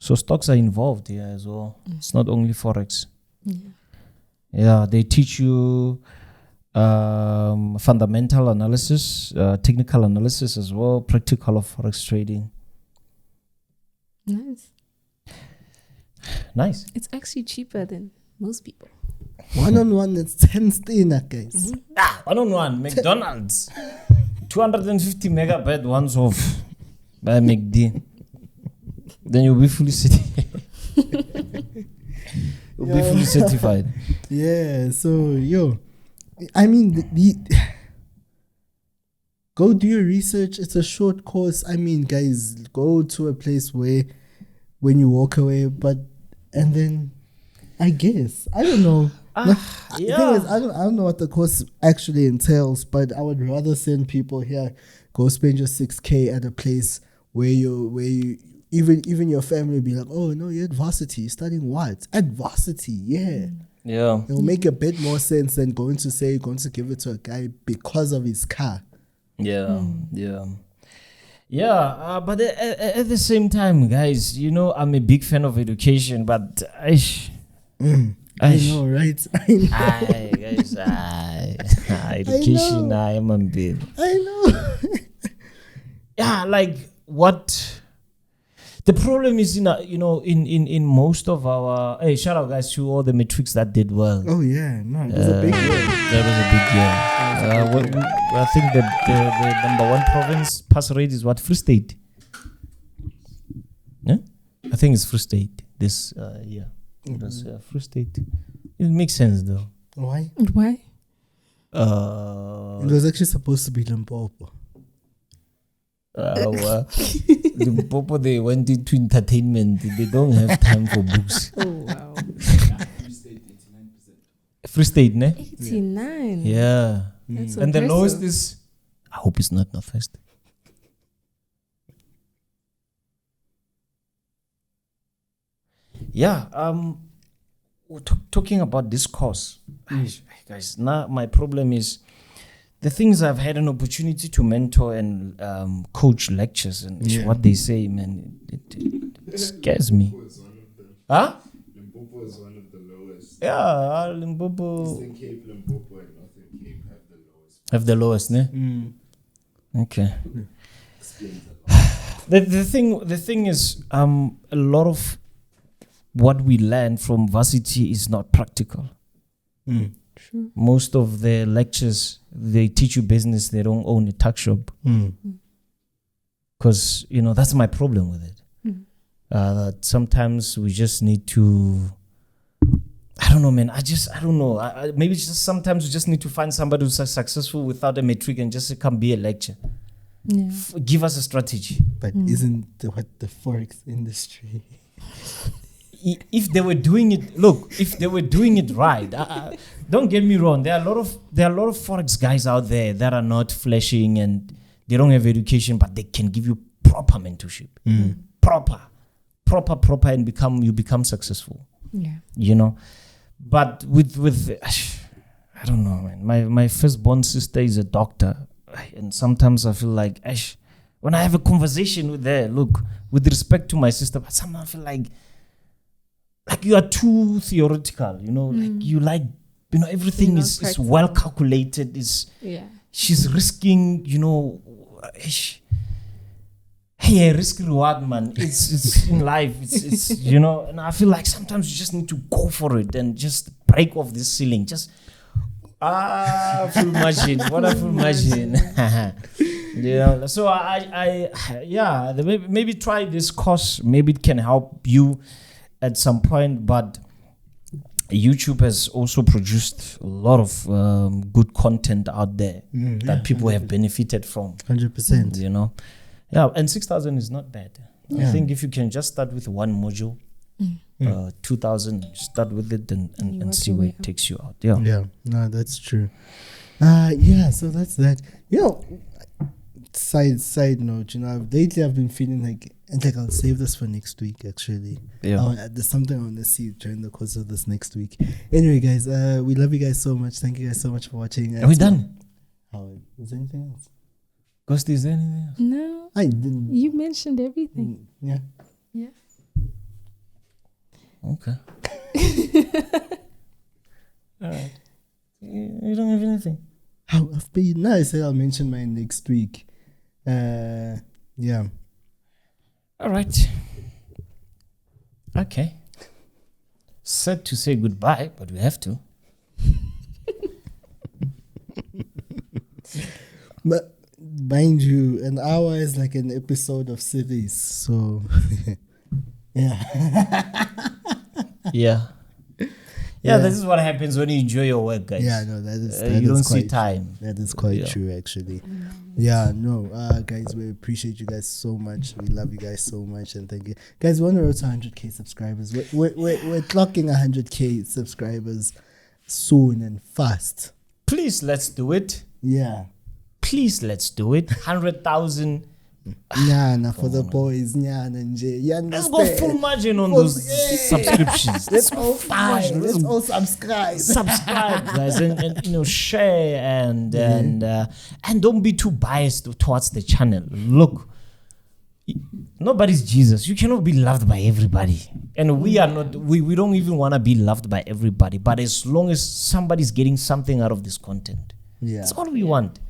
So stocks are involved here as well. It's not only Forex. Yeah, they teach you fundamental analysis, technical analysis as well, practical of Forex trading. Nice. It's actually cheaper than most people. One-on-one, it's 10 stena, guys. One-on-one, McDonald's. 250 megabyte ones of by McD. Then you'll be fully certified. You'll be fully certified. Yeah, so, I mean, go do your research. It's a short course. I mean, guys, go to a place where when you walk away, and then I guess, I don't know. The thing is, I don't know what the course actually entails, but I would rather send people here, go spend your 6K at a place where you even your family will be like, oh no, you're at varsity, you're studying what? At varsity, yeah. It will make a bit more sense than going to give it to a guy because of his car. But at the same time, guys, I'm a big fan of education, but I know, right? I know. Guys, education, I am a bit. I know. Yeah, like what? The problem is, in most of our... Hey, shout out, guys, to all the metrics that did well. Oh, yeah. No, it was a big year. That was a big year. I think the number one province pass rate is what? Free State. Yeah? I think it's Free State this year. It was Free State. It makes sense, though. Why? Why? It was actually supposed to be Limpopo. Limpopo, they went into entertainment. They don't have time for books. Oh, wow. Free State, 89%. Free State, ne? 89. Yeah. That's And the impressive. lowest is... I hope it's not Northwest. Yeah. Talking about this course, guys. Now my problem is the things I've had an opportunity to mentor and coach lectures, and what they say, man, it scares me. Huh? Limpopo is one of the lowest. Yeah, Limpopo. Eastern Cape, Limpopo, and Northern Cape have the lowest, ne? Okay. The thing is, a lot of what we learn from varsity is not practical. True. Most of the lectures, they teach you business, they don't own a tuck shop. Because, that's my problem with it. That sometimes we just need to, I don't know, man. I don't know. Maybe just sometimes we just need to find somebody who's successful without a metric and just come be a lecture. Yeah. Give us a strategy. But isn't what the Forex industry... If they were doing it right, don't get me wrong. There are a lot of Forex guys out there that are not flashing and they don't have education, but they can give you proper mentorship, proper, and you become successful. Yeah. But with I don't know, man. My firstborn sister is a doctor, and sometimes I feel like when I have a conversation with her, look, with respect to my sister, but sometimes I feel like you are too theoretical, everything is well calculated. She's risking, hey, risk reward, man. It's in life. It's and I feel like sometimes you just need to go for it and just break off this ceiling. Just full margin. What a full margin. So maybe try this course. Maybe it can help you at some point, but YouTube has also produced a lot of good content out there that people have benefited from. 100%. And 6,000 is not bad. I think if you can just start with one module, Mm. 2,000, start with it and work see your where way it up. takes you out. Yeah. Yeah, no, that's true. Yeah, so that's that. You know, side note, you know, lately I've been feeling like, and like I'll save this for next week actually. Yeah. There's something I want to see during the course of this next week. Anyway, guys, we love you guys so much. Thank you guys so much for watching. Are we done? Is there anything else? Ghost, is there anything else? No, I didn't. you mentioned everything. Yeah. Yeah. Okay. All right. You don't have anything? How I've been. No, I said I'll mention mine next week. Yeah. All right. Okay. Sad to say goodbye, but we have to. But mind you, an hour is like an episode of series. So yeah. Yeah. Yeah. This is what happens when you enjoy your work, guys. Yeah, no, that is you don't quite see time. That is quite true, actually. Yeah, no, guys, we appreciate you guys so much. We love you guys so much, and thank you, guys. We're on the road to 100K subscribers. We're clocking 100K subscribers soon and fast. Please, let's do it. Yeah, Please, let's do it. 100,000. Nyana for the boys, Nyana and Jay. You Let's understand? go full margin on those subscriptions. Let's all find. Let's all subscribe. Subscribe, guys, and you know, share and don't be too biased towards the channel. Look, nobody's Jesus. You cannot be loved by everybody, and we are not. We don't even want to be loved by everybody. But as long as somebody's getting something out of this content, that's all we want.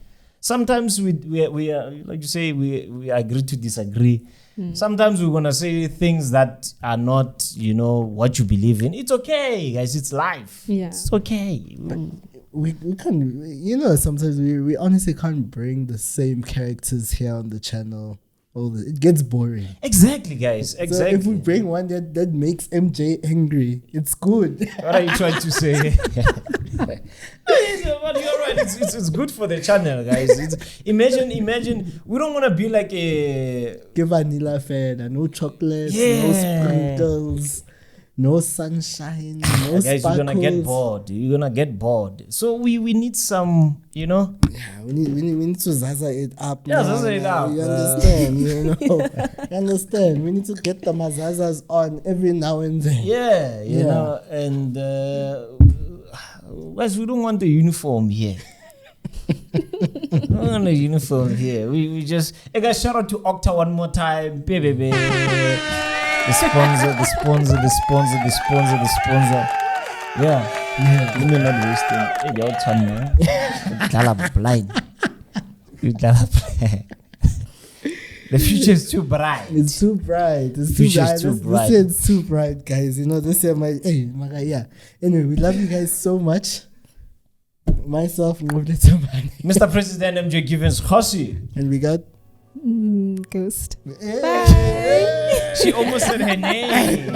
Sometimes we are, like you say, we agree to disagree. Sometimes we're gonna say things that are not, you know, what you believe in. It's okay, guys. It's life. Yeah. It's okay. We can't, you know, sometimes we honestly can't bring the same characters here on the channel. It gets boring. Exactly, guys. Exactly. So if we bring one that makes MJ angry, it's good. What are you trying to say? But you're right. It's good for the channel, guys. Imagine. We don't want to be like a Vanilla fan, no chocolates, no sprinkles, no sunshine, no guys. sparkles. You're gonna get bored. So we need some, you know. Yeah, we need to zaza it up. Yeah, zaza it up. You understand? You know, you understand. We need to get the mazazas on every now and then. Yeah, you know, and guys, we don't want the uniform here. We don't want the uniform here. We just, hey guys, shout out to Octa one more time, baby. The sponsor. Yeah. You may not waste it. Hey, your turn, man. You blind. The future is too bright. It's too bright. It's too bright. This year it's too bright, guys. You know, this year yeah. Anyway, we love you guys so much. Myself, Nqobile Tembane. Mr. President MJ Givens Kgasi. And we got Ghost. Bye. She almost said her name.